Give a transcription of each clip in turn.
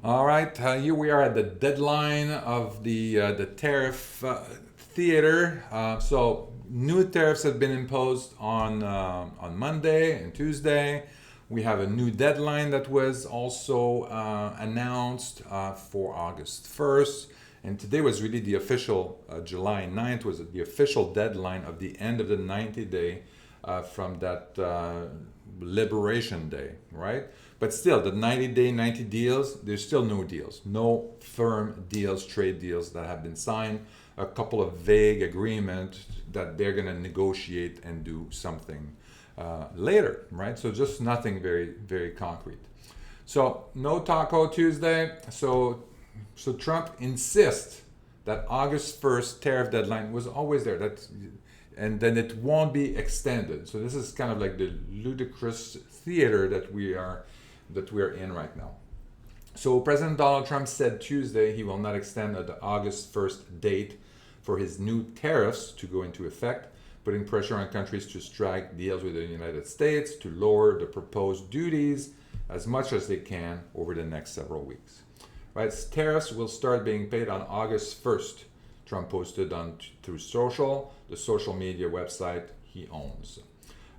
All right, here we are at the deadline of the tariff theater. So new tariffs have been imposed on Monday and Tuesday. We have a new deadline that was also announced for August 1st. And today was really the official, July 9th was the official deadline of the end of the 90-day from that Liberation Day, right? But still, the 90-day, 90 deals, there's still no deals. No firm deals, trade deals that have been signed. A couple of vague agreements that they're going to negotiate and do something later, right? So just nothing very, very concrete. So no Taco Tuesday. So Trump insists that August 1st tariff deadline was always there. And then it won't be extended. So this is kind of like the ludicrous theater that we are in right now. So President Donald Trump said Tuesday he will not extend the August 1st date for his new tariffs to go into effect, putting pressure on countries to strike deals with the United States to lower the proposed duties as much as they can over the next several weeks. Right? Tariffs will start being paid on August 1st. Trump posted through the social media website he owns.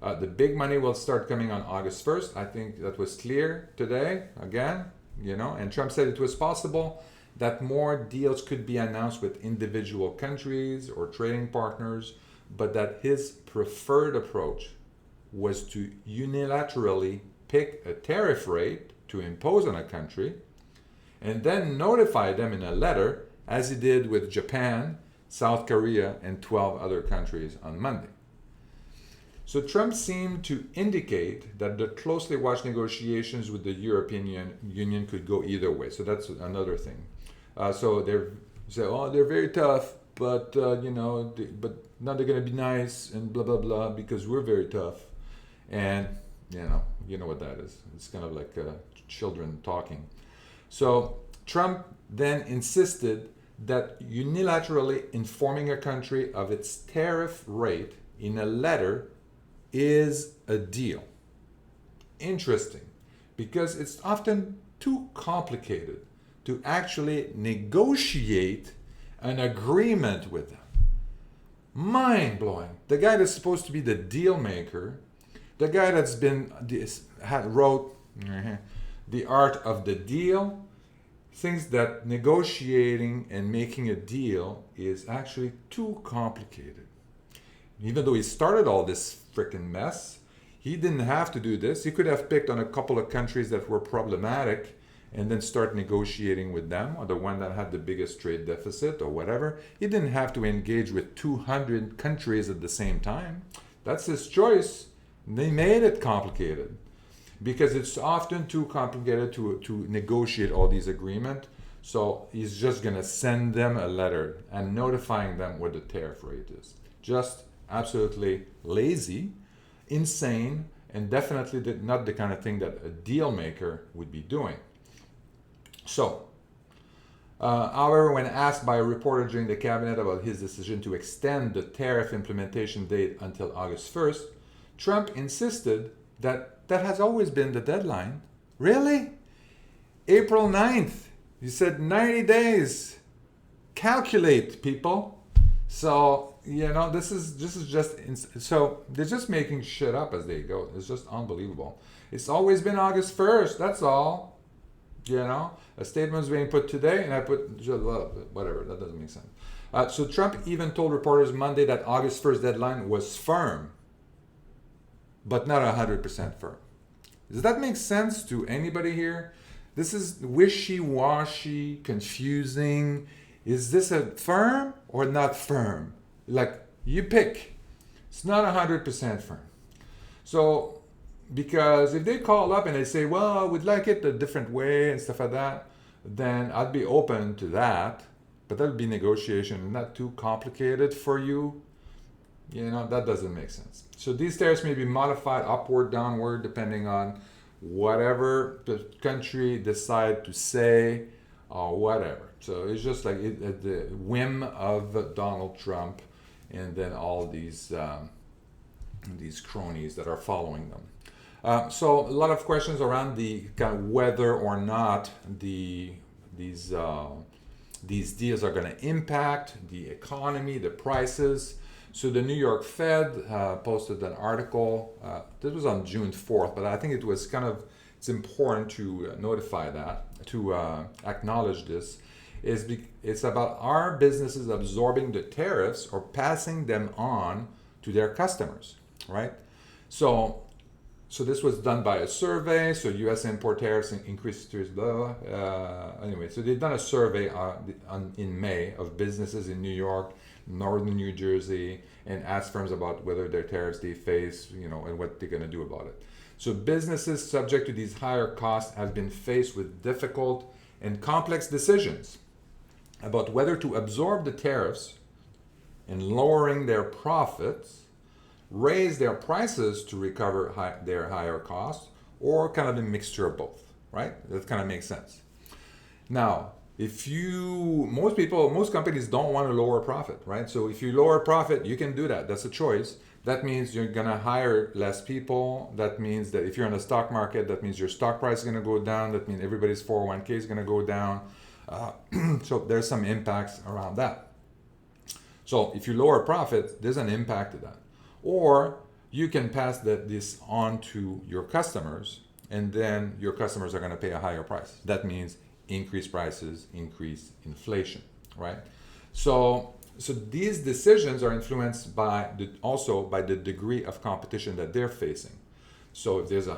The big money will start coming on August 1st. I think that was clear today, again, and Trump said it was possible that more deals could be announced with individual countries or trading partners, but that his preferred approach was to unilaterally pick a tariff rate to impose on a country and then notify them in a letter, as he did with Japan, South Korea, and 12 other countries on Monday. So Trump seemed to indicate that the closely watched negotiations with the European Union could go either way. So that's another thing. So they say, oh, they're very tough, but but now they're going to be nice and blah blah blah because we're very tough, and you know what that is. It's kind of like children talking. So Trump then insisted that unilaterally informing a country of its tariff rate in a letter is a deal. Interesting, because it's often too complicated to actually negotiate an agreement with them. Mind-blowing. The guy that's supposed to be the deal maker, the guy that's wrote The Art of the Deal, thinks that negotiating and making a deal is actually too complicated. Even though he started all this frickin' mess, he didn't have to do this. He could have picked on a couple of countries that were problematic and then start negotiating with them, or the one that had the biggest trade deficit or whatever. He didn't have to engage with 200 countries at the same time. That's his choice. They made it complicated, because it's often too complicated to negotiate all these agreements. So he's just going to send them a letter and notifying them what the tariff rate is. Just absolutely lazy, insane, and definitely not the kind of thing that a deal maker would be doing. So, however, when asked by a reporter during the cabinet about his decision to extend the tariff implementation date until August 1st, Trump insisted that has always been the deadline. Really? April 9th. He said 90 days. Calculate, people. So, this is just, so they're just making shit up as they go. It's just unbelievable. It's always been August 1st. That's all. A statement was being put today, and I put, whatever, that doesn't make sense. So Trump even told reporters Monday that August 1st deadline was firm, but not 100% firm. Does that make sense to anybody here? This is wishy-washy, confusing. Is this a firm or not firm? Like, you pick. It's not 100% firm. So, because if they call up and they say, well, we'd like it a different way and stuff like that, then I'd be open to that. But that would be negotiation, not too complicated for you. That doesn't make sense. So these tariffs may be modified upward, downward, depending on whatever the country decide to say or whatever. So it's just like at the whim of Donald Trump and then all these cronies that are following them. So a lot of questions around the kind of whether or not these these deals are going to impact the economy, the prices. So the New York Fed posted an article. This was on June 4th, but I think it was kind of it's important to notify that, to acknowledge this. It's about our businesses absorbing the tariffs or passing them on to their customers, right? So this was done by a survey. So U.S. import tariffs increased to anyway. So they've done a survey in May of businesses in New York, northern New Jersey, and asked firms about whether their tariffs they face, and what they're going to do about it. So businesses subject to these higher costs have been faced with difficult and complex decisions about whether to absorb the tariffs and lowering their profits, raise their prices to recover their higher costs, or kind of a mixture of both, right? That kind of makes sense. Now, most companies don't want to lower profit, right? So if you lower profit, you can do that. That's a choice. That means you're going to hire less people. That means that if you're in the stock market, that means your stock price is going to go down. That means everybody's 401k is going to go down. So there's some impacts around that. So if you lower profit, there's an impact to that. Or you can pass this on to your customers, and then your customers are going to pay a higher price. That means increase prices, increase inflation, right? So these decisions are influenced also by the degree of competition that they're facing. So if there's a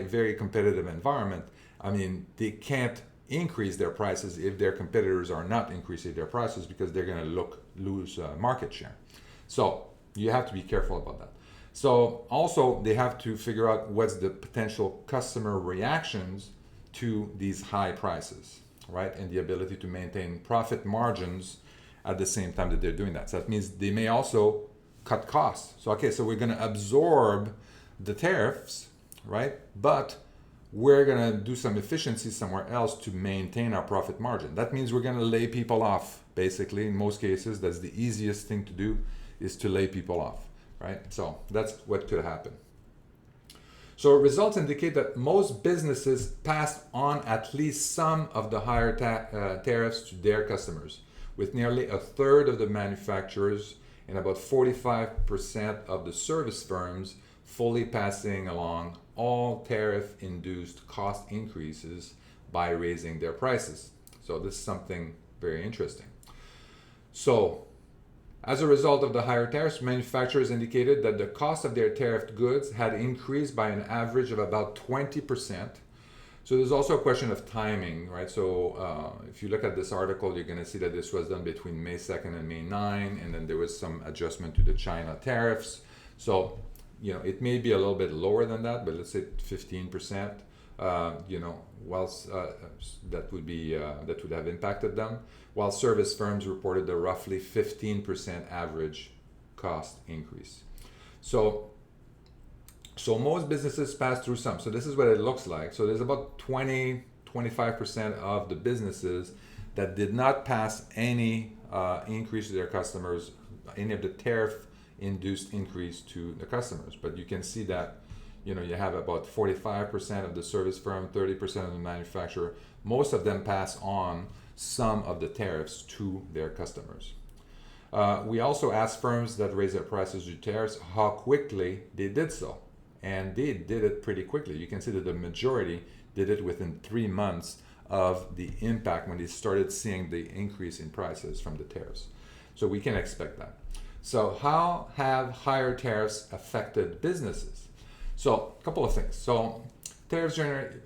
very competitive environment, they can't increase their prices if their competitors are not increasing their prices, because they're going to lose market share. So you have to be careful about that. So also they have to figure out what's the potential customer reactions to these high prices, right? And the ability to maintain profit margins at the same time that they're doing that. So that means they may also cut costs. So we're going to absorb the tariffs, right? But we're going to do some efficiency somewhere else to maintain our profit margin. That means we're going to lay people off. Basically, in most cases, that's the easiest thing to do, is to lay people off, right? So that's what could happen. So results indicate that most businesses passed on at least some of the higher tariffs to their customers, with nearly a third of the manufacturers and about 45% of the service firms fully passing along all tariff-induced cost increases by raising their prices. So this is something very interesting. So as a result of the higher tariffs, manufacturers indicated that the cost of their tariffed goods had increased by an average of about 20%. So there's also a question of timing, right? So if you look at this article, you're going to see that this was done between May 2nd and May 9, and then there was some adjustment to the China tariffs. So, it may be a little bit lower than that, but let's say 15%, whilst that would have impacted them, while service firms reported a roughly 15% average cost increase. So most businesses pass through some. So this is what it looks like. So there's about 25% of the businesses that did not pass any increase to their customers, any of the tariff-induced increase to the customers. But you can see that, you have about 45% of the service firm, 30% of the manufacturer. Most of them pass on some of the tariffs to their customers. We also asked firms that raise their prices due to tariffs how quickly they did so. And they did it pretty quickly. You can see that the majority did it within 3 months of the impact when they started seeing the increase in prices from the tariffs. So we can expect that. So how have higher tariffs affected businesses? So a couple of things. So tariffs generate,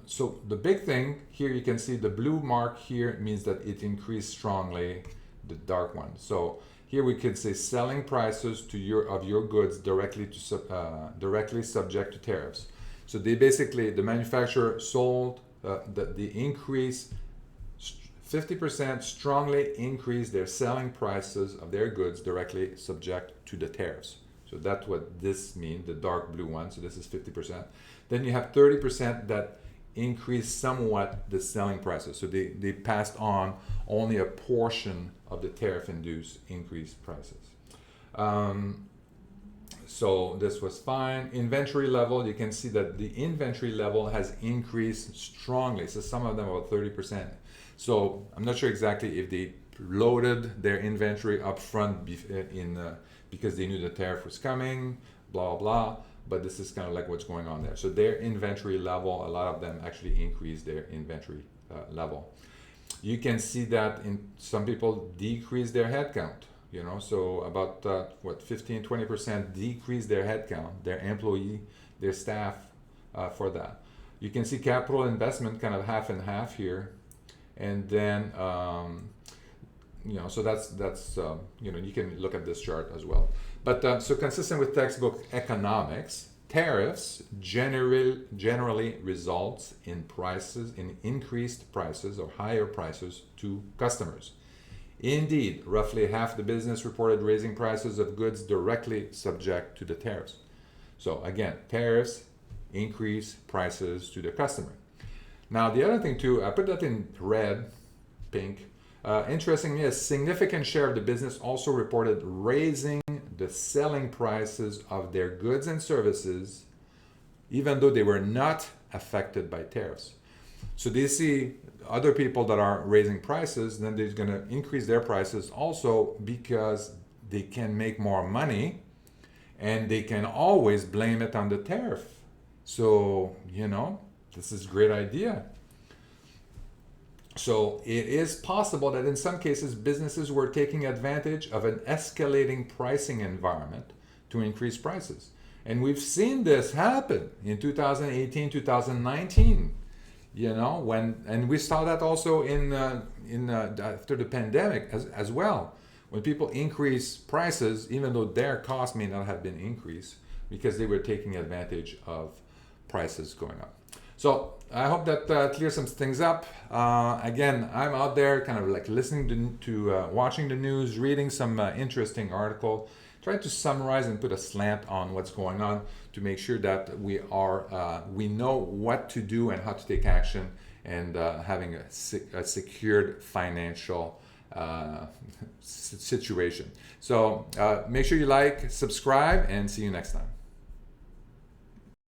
so the big thing here, you can see the blue mark here means that it increased strongly, the dark one. So here we could say selling prices of your goods directly subject to tariffs. So the manufacturer sold the increase 50% strongly increased their selling prices of their goods directly subject to the tariffs. So that's what this means, the dark blue one. So this is 50%. Then you have 30% that increased somewhat the selling prices. So they passed on only a portion of the tariff-induced increased prices. So this was fine. Inventory level, you can see that the inventory level has increased strongly. So some of them about 30%. So I'm not sure exactly if they loaded their inventory up front because they knew the tariff was coming, blah, blah. But this is kind of like what's going on there. So their inventory level, a lot of them actually increased their inventory level. You can see that in some people decrease their headcount. So about 15-20% decrease their headcount, their employee, their staff, for that. You can see capital investment kind of half and half here, and then so that's you can look at this chart as well. But so consistent with textbook economics, tariffs generally results in increased prices or higher prices to customers. Indeed, roughly half the business reported raising prices of goods directly subject to the tariffs. So again, tariffs increase prices to the customer. Now the other thing too, I put that in red, pink. Interestingly, a significant share of the business also reported raising the selling prices of their goods and services, even though they were not affected by tariffs. So they see other people that are raising prices, then they're going to increase their prices also because they can make more money, and they can always blame it on the tariff. So, this is a great idea. So it is possible that in some cases businesses were taking advantage of an escalating pricing environment to increase prices. And we've seen this happen in 2018, 2019. And we saw that also in after the pandemic as well, when people increase prices, even though their costs may not have been increased, because they were taking advantage of prices going up. So I hope that clears some things up. Again, I'm out there kind of like listening to watching the news, reading some interesting article, trying to summarize and put a slant on what's going on to make sure that we know what to do and how to take action, and having a secured financial situation. So make sure you like, subscribe, and see you next time.